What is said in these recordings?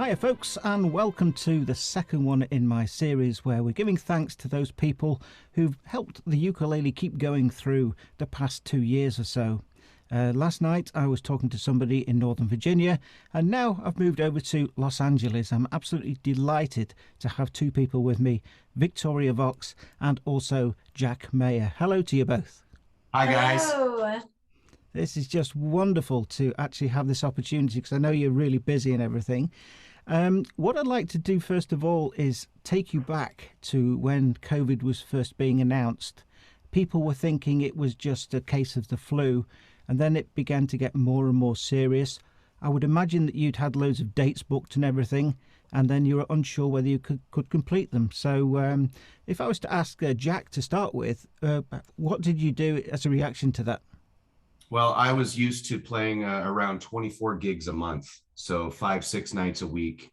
Hiya folks, and welcome to the second one in my series where we're giving thanks to those people who've helped the ukulele keep going through the past 2 years or so. Last night I was talking to somebody in Northern Virginia, and now I've moved over to Los Angeles. I'm absolutely delighted to have two people with me, Victoria Vox and also Jack Maher. Hello to you both. Hi, guys. Hello. This is just wonderful to actually have this opportunity because I know you're really busy and everything. What I'd like to do first of all is take you back to when COVID was first being announced. People were thinking it was just a case of the flu, and then it began to get more and more serious. I would imagine that you'd had loads of dates booked and everything, and then you were unsure whether you could complete them. So if I was to ask Jack to start with, what did you do as a reaction to that? Well, I was used to playing around 24 gigs a month, so 5, 6 nights a week,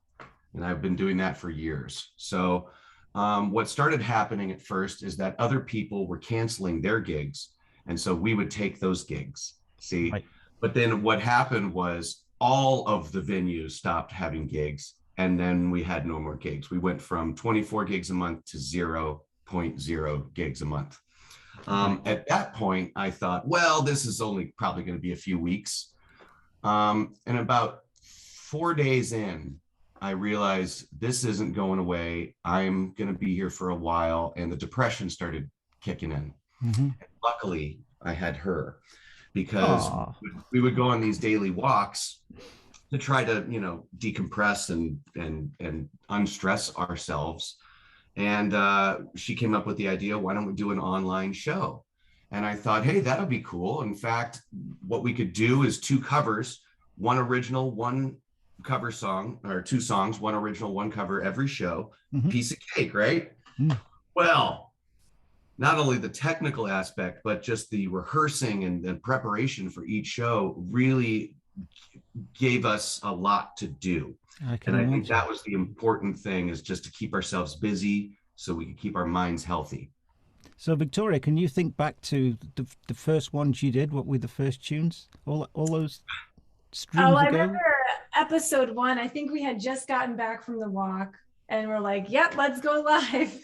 and I've been doing that for years. So what started happening at first is that other people were canceling their gigs, and so we would take those gigs, see? Right. But then what happened was all of the venues stopped having gigs, and then we had no more gigs. We went from 24 gigs a month to zero point 0 gigs a month. At that point, I thought, well, this is only probably going to be a few weeks. And about 4 days in, I realized this isn't going away. I'm going to be here for a while. And the depression started kicking in. Mm-hmm. Luckily, I had her because Aw. we would go on these daily walks to try to, decompress and unstress ourselves. And she came up with the idea, why don't we do an online show? And I thought, hey, that'll be cool. In fact, what we could do is 2 covers, one original, one cover song, or 2 songs, one original, one cover every show. Mm-hmm. Piece of cake, right? Mm. Well, not only the technical aspect, but just the rehearsing and the preparation for each show really gave us a lot to do. I can And I imagine. think that was the important thing, is just to keep ourselves busy so we can keep our minds healthy. So, Victoria, can you think back to the first ones you did? What were the first tunes? All those Oh, streams I ago? remember episode 1. I think we had just gotten back from the walk and we're like, yep, let's go live.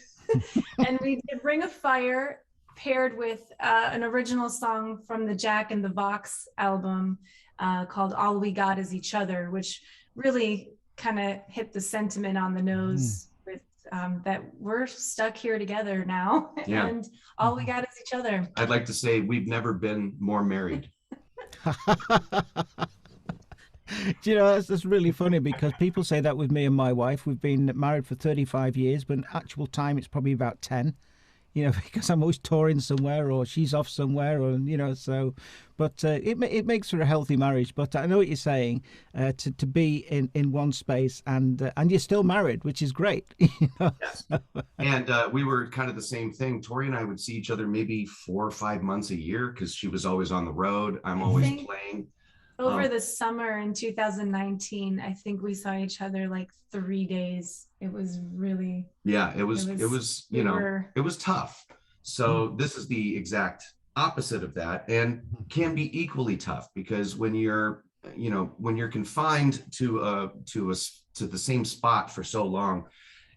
And we did Ring of Fire paired with an original song from the Jack and the Vox album called All We Got Is Each Other, which really kind of hit the sentiment on the nose with that we're stuck here together now. Yeah. And all we got is each other. I'd like to say we've never been more married. Do you know, that's really funny because people say that with me and my wife. We've been married for 35 years, but in actual time, it's probably about 10. Because I'm always touring somewhere or she's off somewhere, or so. But it makes for a healthy marriage. But I know what you're saying. To be in one space and you're still married, which is great. Yes. And we were kind of the same thing. Tori and I would see each other maybe 4 or 5 months a year because she was always on the road. I'm always playing. Over the summer in 2019, I think we saw each other like 3 days. It was really, Yeah, it was we were, it was tough. So this is the exact opposite of that, and can be equally tough because when you're confined to the same spot for so long,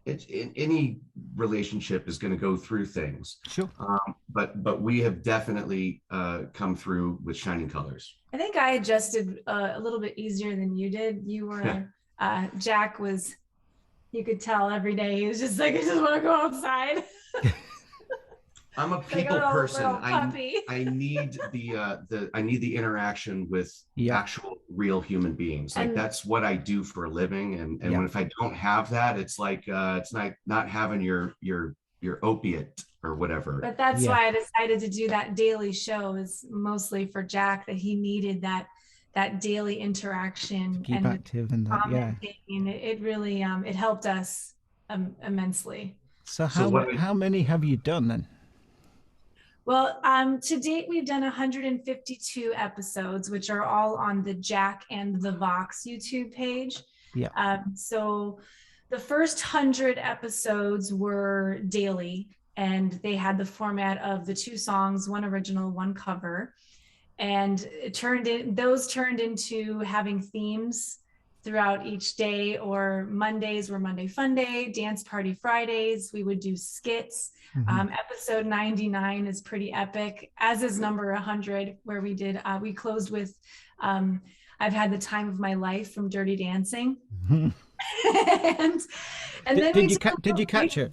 any relationship is going to go through things. Sure. But we have definitely come through with shining colors. I think I adjusted a little bit easier than you did. You were, Jack was, you could tell every day he was just like, I just want to go outside. I'm a people person. I need the interaction with actual real human beings. Like that's what I do for a living. And when if I don't have that, it's like it's not having your opiate or whatever. But that's why I decided to do that daily show, is mostly for Jack, that he needed that daily interaction to keep and active and that, and it really it helped us immensely. So how many have you done then? Well, to date, we've done 152 episodes, which are all on the Jack and the Vox YouTube page. Yeah. So the first 100 episodes were daily, and they had the format of the 2 songs, one original, one cover. And those turned into having themes throughout each day, or Mondays were Monday Fun Day, Dance Party Fridays. We would do skits. Episode 99 is pretty epic, as is number 100, where we closed with I've Had the Time of My Life from Dirty Dancing. and then did you catch it?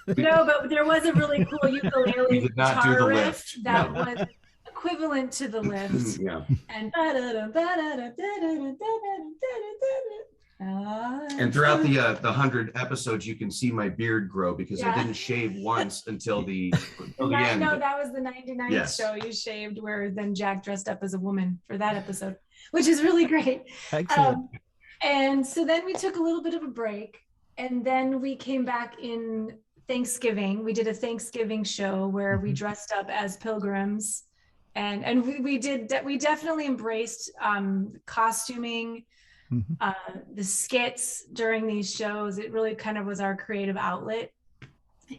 No, but there was a really cool ukulele We did not do the lift. that was equivalent to the lift. Yeah. And throughout the 100 episodes, you can see my beard grow because I didn't shave once until the end. No, that was the 99th show you shaved, where then Jack dressed up as a woman for that episode, which is really great. Excellent. And so then we took a little bit of a break, and then we came back in Thanksgiving. We did a Thanksgiving show where we dressed up as pilgrims, and we definitely embraced costuming, the skits during these shows. It really kind of was our creative outlet.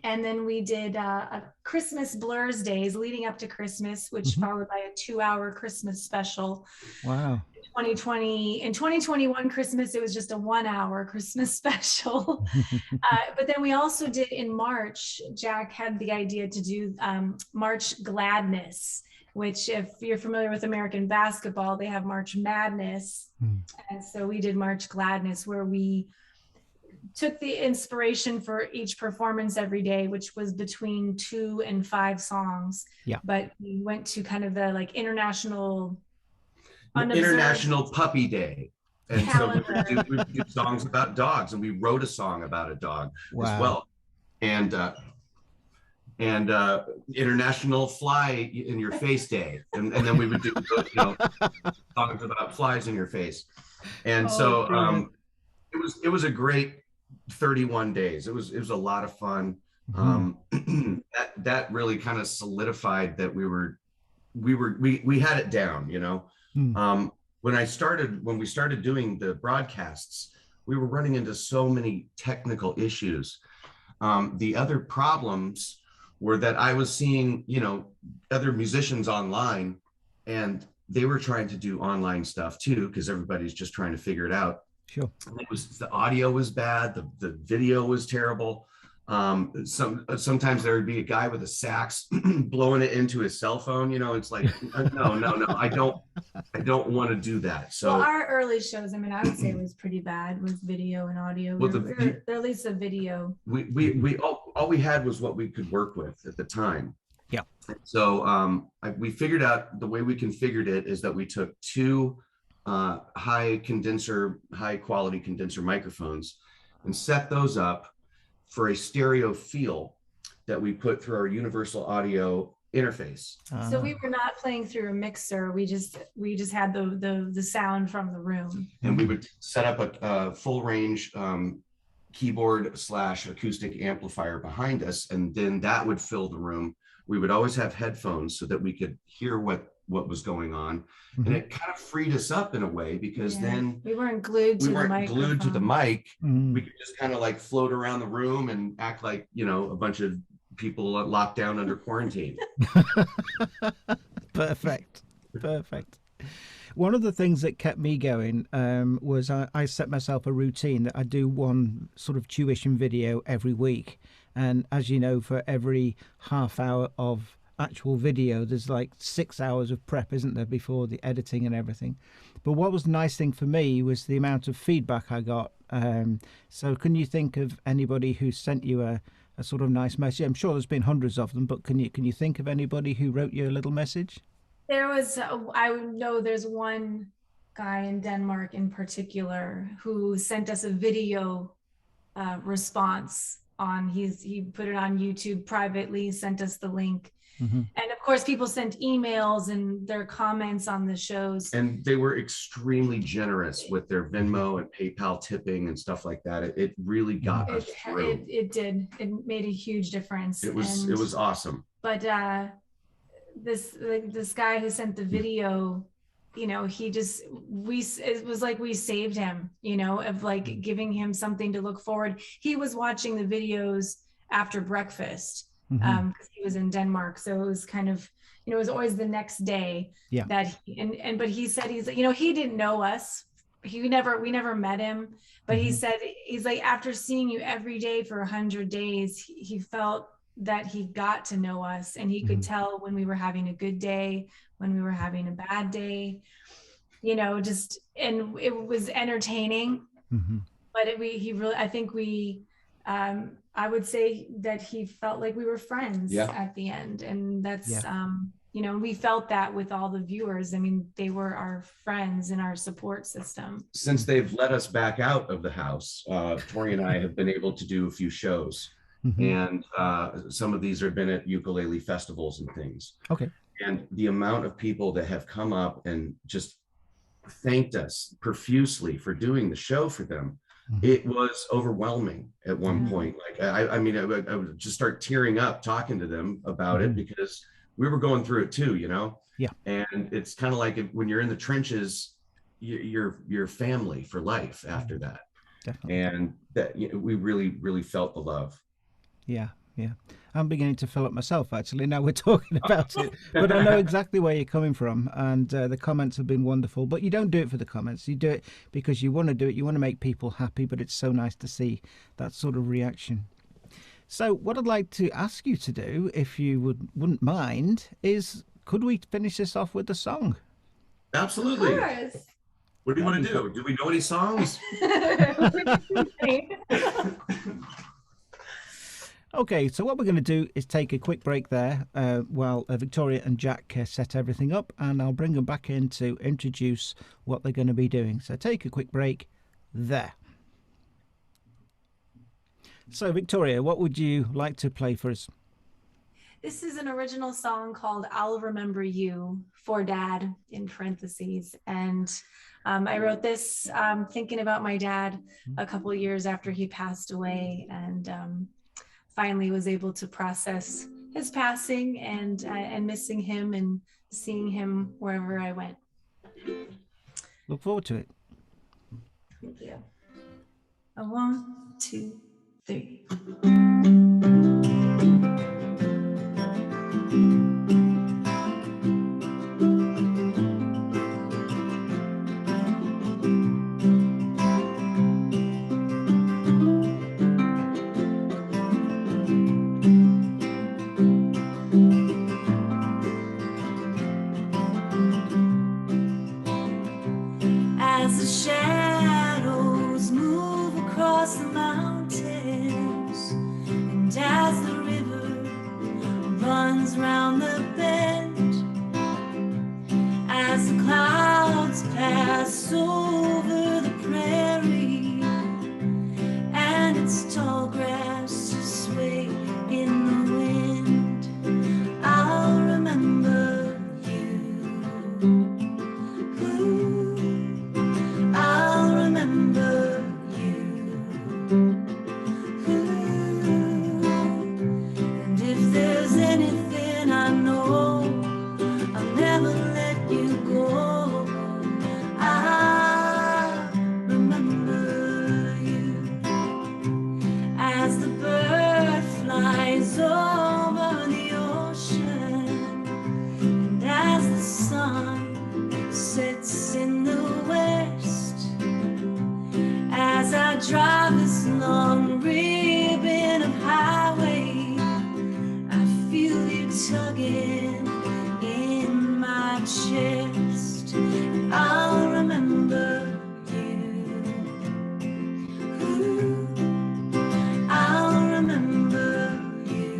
And then we did a Christmas Blurs Days leading up to Christmas, which followed by a 2-hour Christmas special. Wow. In 2021 Christmas, it was just a 1-hour Christmas special. But then we also did in March, Jack had the idea to do March Gladness, which, if you're familiar with American basketball, they have March Madness. And so we did March Gladness, where we took the inspiration for each performance every day, which was between 2 and 5 songs. Yeah. But we went to kind of the like international Puppy Day. And calendar. So we would do songs about dogs, and we wrote a song about a dog as well. And International Fly in Your Face Day. And then we would do songs about flies in your face. And it was a great 31 days. It was a lot of fun. That really kind of solidified that we had it down, When we started doing the broadcasts, we were running into so many technical issues. The other problems were that I was seeing, other musicians online, and they were trying to do online stuff too, because everybody's just trying to figure it out. Sure. The audio was bad. The video was terrible. Sometimes there would be a guy with a sax blowing it into his cell phone. It's like, no, I don't want to do that. So our early shows, I would say it was pretty bad with video and audio. Or at least the video. All we had was what we could work with at the time. Yeah. So we figured out the way we configured it is that we took 2 high quality condenser microphones and set those up for a stereo feel that we put through our universal audio interface. So we were not playing through a mixer. We just had the sound from the room. And we would set up a full range keyboard/acoustic amplifier behind us, and then that would fill the room. We would always have headphones so that we could hear what was going on. And it kind of freed us up in a way, because then we weren't glued to the mic. We could just kind of like float around the room and act like, a bunch of people locked down under quarantine. Perfect. One of the things that kept me going was I set myself a routine that I do one sort of tuition video every week. And as you know, for every half hour of actual video, there's like 6 hours of prep, isn't there, before the editing and everything. But what was the nice thing for me was the amount of feedback I got. So can you think of anybody who sent you a sort of nice message? I'm sure there's been hundreds of them, but can you think of anybody who wrote you a little message? There was, I know there's one guy in Denmark in particular who sent us a video response he put it on YouTube privately, sent us the link. And of course, people sent emails and their comments on the shows. And they were extremely generous with their Venmo and PayPal tipping and stuff like that. It really got us through. It did. It made a huge difference. It was awesome. But this guy who sent the video, it was like we saved him, of like giving him something to look forward. He was watching the videos after breakfast because he was in Denmark. So it was kind of, it was always the next day but he said, he didn't know us we never met him, but he said, he's like, after seeing you every day for 100 days, he felt that he got to know us, and he could tell when we were having a good day, when we were having a bad day, you know, just, and it was entertaining. But he really, I think I would say that he felt like we were friends at the end. And that's, you know, we felt that with all the viewers. I mean, they were our friends and our support system. Since they've let us back out of the house, Tori and I have been able to do a few shows. And some of these have been at ukulele festivals and things. Okay. And the amount of people that have come up and just thanked us profusely for doing the show for them, it was overwhelming at one point. Like, I mean, I would just start tearing up talking to them about it, because we were going through it too, you know? Yeah. And it's kind of like when you're in the trenches, you're family for life after that. Definitely. And that, you know, we really, really felt the love. Yeah. I'm beginning to fill up myself, actually, now we're talking about it. But I know exactly where you're coming from, and the comments have been wonderful. But you don't do it for the comments. You do it because you want to do it. You want to make people happy, but it's so nice to see that sort of reaction. So what I'd like to ask you to do, if you wouldn't mind, is could we finish this off with a song? Absolutely. Of course. What do you want to do? Do we know any songs? Okay, so what we're going to do is take a quick break there while Victoria and Jack set everything up, and I'll bring them back in to introduce what they're going to be doing. So take a quick break there. So Victoria, what would you like to play for us? This is an original song called I'll Remember You, for Dad, in parentheses. And I wrote this thinking about my dad a couple of years after he passed away, and finally was able to process his passing and missing him and seeing him wherever I went. Look forward to it. Thank you. 1, 2, 3. As the shadows move across the mountains, and as the river runs round the bend, as the clouds pass over the prairie, and its tall grass sway in the wind, I'll remember you. I'll remember you. And if there's anything I know, I'll never let you go. I'll remember you. As the bird flies over the ocean, and as the sun sets in the west, as I drive this long ribbon of highway, I feel you tugging in my chest. I'll remember you. Ooh, I'll remember you.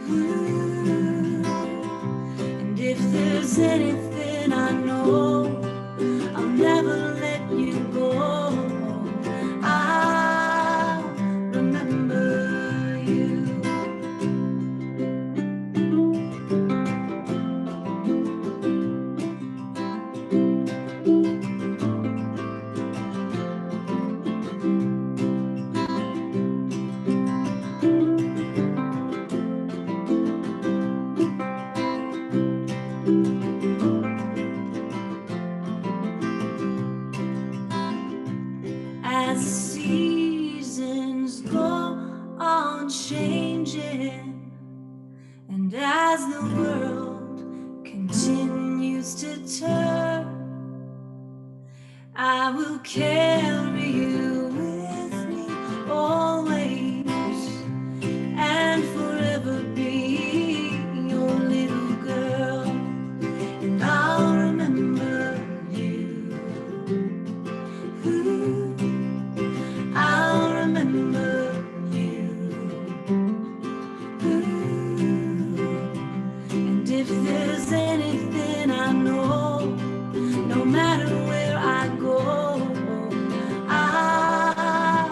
Ooh, and if there's anything I know, I'll never let you go. I'll remember you. As the seasons go on changing, and as the world continues to turn, I will carry you with me always and forever be your little girl. And I'll remember you. Ooh, I'll remember you. Ooh. And if there's anything I know, no matter where I go, I'll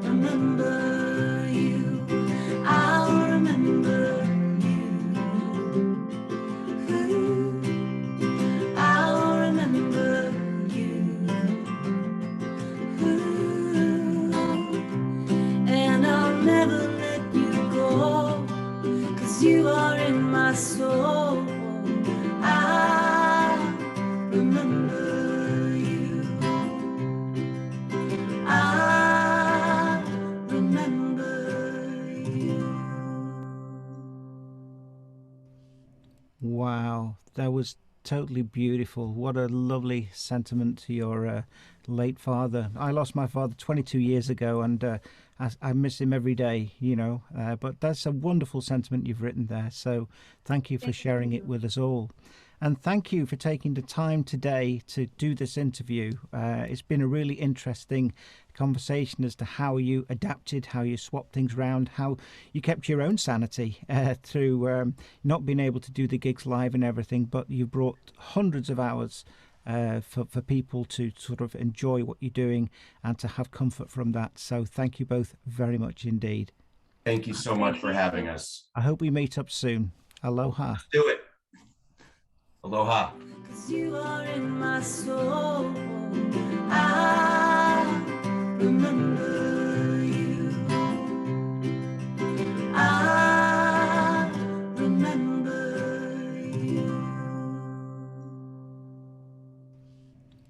remember you. I'll remember you. Ooh, I'll remember you. Ooh, and I'll never let you go, 'cause you are in my soul. I remember you. I remember you. Wow, that was totally beautiful. What a lovely sentiment to your late father. I lost my father 22 years ago, and I miss him every day, you know. But that's a wonderful sentiment you've written there. So thank you for sharing it with us all. And thank you for taking the time today to do this interview. It's been a really interesting conversation as to how you adapted, how you swapped things around, how you kept your own sanity through not being able to do the gigs live and everything, but you brought hundreds of hours for people to sort of enjoy what you're doing and to have comfort from that. So thank you both very much indeed. Thank you so much for having us. I hope we meet up soon. Aloha. Let's do it. Aloha. 'Cause you are in my soul.